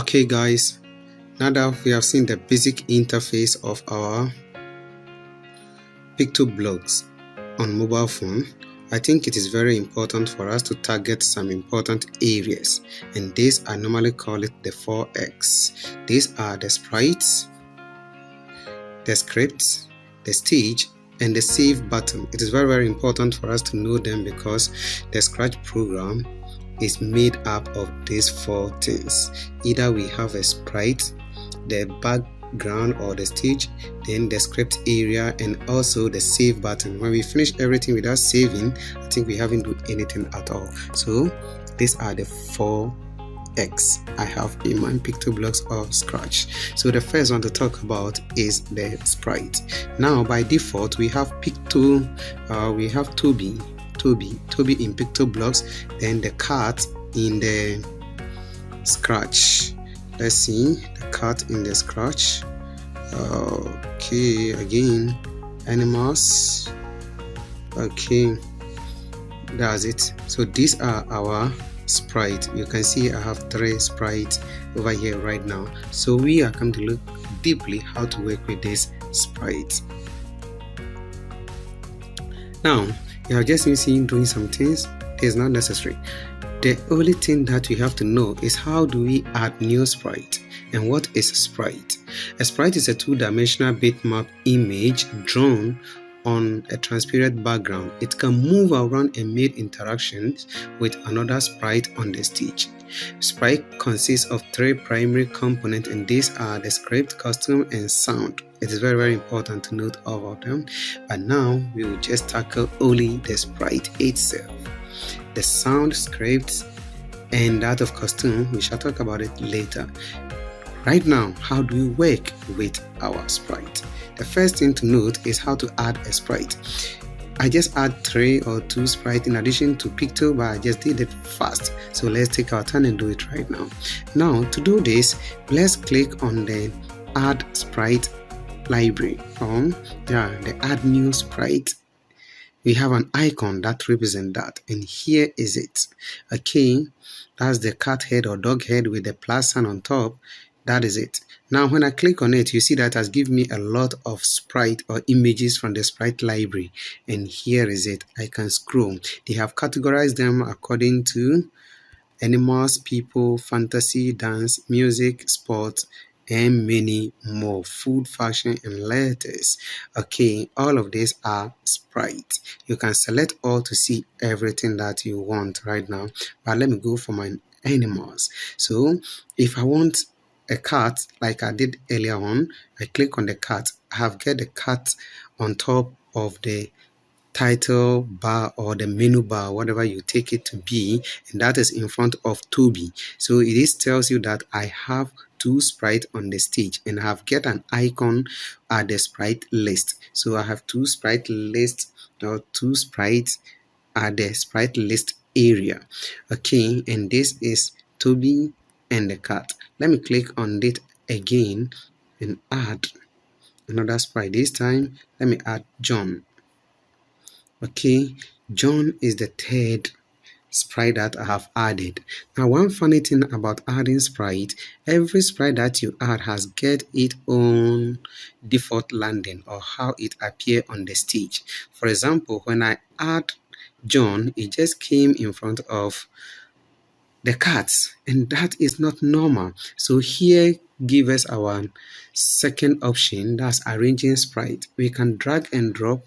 Okay guys, now that we have seen the basic interface of our pictoblox on mobile phone, I think it is very important for us to target some important areas, and these I normally call it the 4X. These are the sprites, the scripts, the stage, and the save button. It is very important for us to know them because the Scratch program is made up of these four things. Either we have a sprite, the background or the stage, then the script area, and also the save button. When we finish everything without saving, I think we haven't done anything at all. So these are the 4X I have in my pictoblox of Scratch. So the first one to talk about is the sprite. Now by default we have we have Toby in pictoblox, then the cat in the Scratch. Let's see the cat in the Scratch. Okay, again animals. Okay, that's it. So these are our sprite. You can see I have 3 sprites over here right now. So we are going to look deeply how to work with this sprite. Now you have just seen doing some things. It is not necessary. The only thing that we have to know is how do we add new sprite, and what is sprite? A sprite is a 2-dimensional bitmap image drawn on a transparent background. It can move around and make interactions with another sprite on the stage. Sprite consists of 3 primary components, and these are the script, costume, and sound. It is very important to note all of them, but now we will just tackle only the sprite itself. The sound, scripts, and that of costume, we shall talk about it later. Right now, how do we work with our sprite? The first thing to note is how to add a sprite. I just add 3 or 2 sprites in addition to picto, but I just did it fast. So let's take our turn and do it right now. Now to do this, let's click on the add sprite library, the add new sprite. We have an icon that represents that, and here is it. Okay, that's the cat head or dog head with the plus sign on top. That is it. Now when I click on it, you see that has given me a lot of sprite or images from the sprite library, and here is it. I can scroll. They have categorized them according to animals, people, fantasy, dance, music, sports, and many more. Food, fashion, and letters. Okay, all of these are sprite. You can select all to see everything that you want right now, but let me go for my animals. So if I want a cat like I did earlier on, I click on the cat. I have get the cat on top of the title bar or the menu bar, whatever you take it to be, and that is in front of Toby. So it tells you that I have 2 sprites on the stage, and I have get an icon at the sprite list. So I have 2 sprite lists or 2 sprites at the sprite list area. Okay, and this is Toby and the cat. Let me click on it again and add another sprite. This time let me add John. Okay, John is the 3rd sprite that I have added. Now one funny thing about adding sprite, every sprite that you add has get its own default landing or how it appears on the stage. For example, when I add John, it just came in front of the cats, and that is not normal. So here give us our second option, that's arranging sprite. We can drag and drop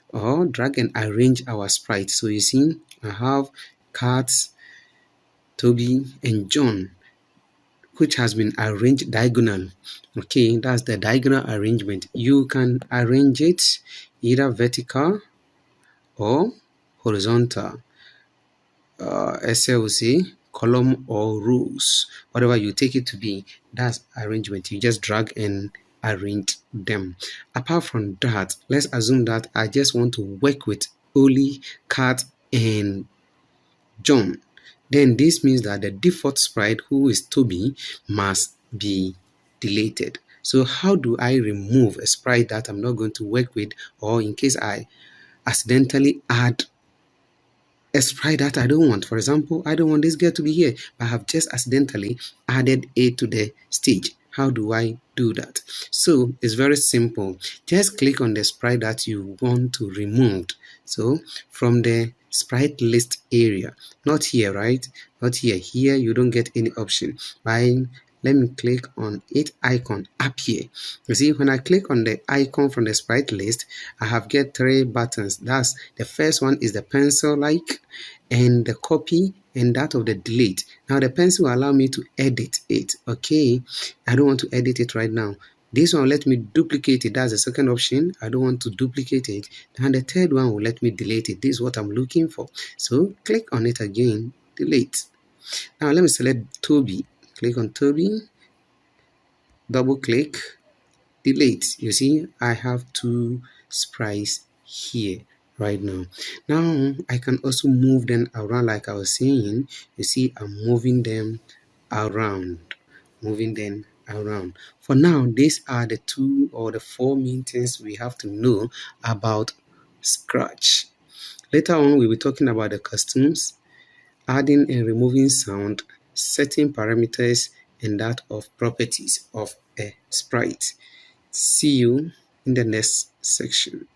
or drag and arrange our sprite. So you see I have cats, Toby, and John, which has been arranged diagonal. Okay, that's the diagonal arrangement. You can arrange it either vertical or horizontal, SLC, column or rows, whatever you take it to be. That's arrangement. You just drag and arrange them. Apart from that, let's assume that I just want to work with only cat and John. Then this means that the default sprite, who is Toby, must be deleted. So how do I remove a sprite that I'm not going to work with, or in case I accidentally add a sprite that I don't want. For example, I don't want this girl to be here, but I have just accidentally added A to the stage. How do I do that? So it's very simple. Just click on the sprite that you want to remove. So from the sprite list area, not here, right? Not here. Here you don't get any option. Let me click on it icon up here. You see, when I click on the icon from the sprite list, I have get three buttons. That's the first one is the pencil like, and the copy, and that of the delete. Now the pencil will allow me to edit it. Okay, I don't want to edit it right now. This one let me duplicate it. That's the second option. I don't want to duplicate it. And the third one will let me delete it. This is what I'm looking for. So click on it again, delete. Now let me select Toby. Click on Toby, double click, delete. You see, I have two sprites here right now. Now I can also move them around like I was saying. You see, I'm moving them around, moving them around. For now, these are the two or the four main things we have to know about Scratch. Later on, we'll be talking about the customs, adding and removing sound, setting parameters, and that of properties of a sprite. See you in the next section.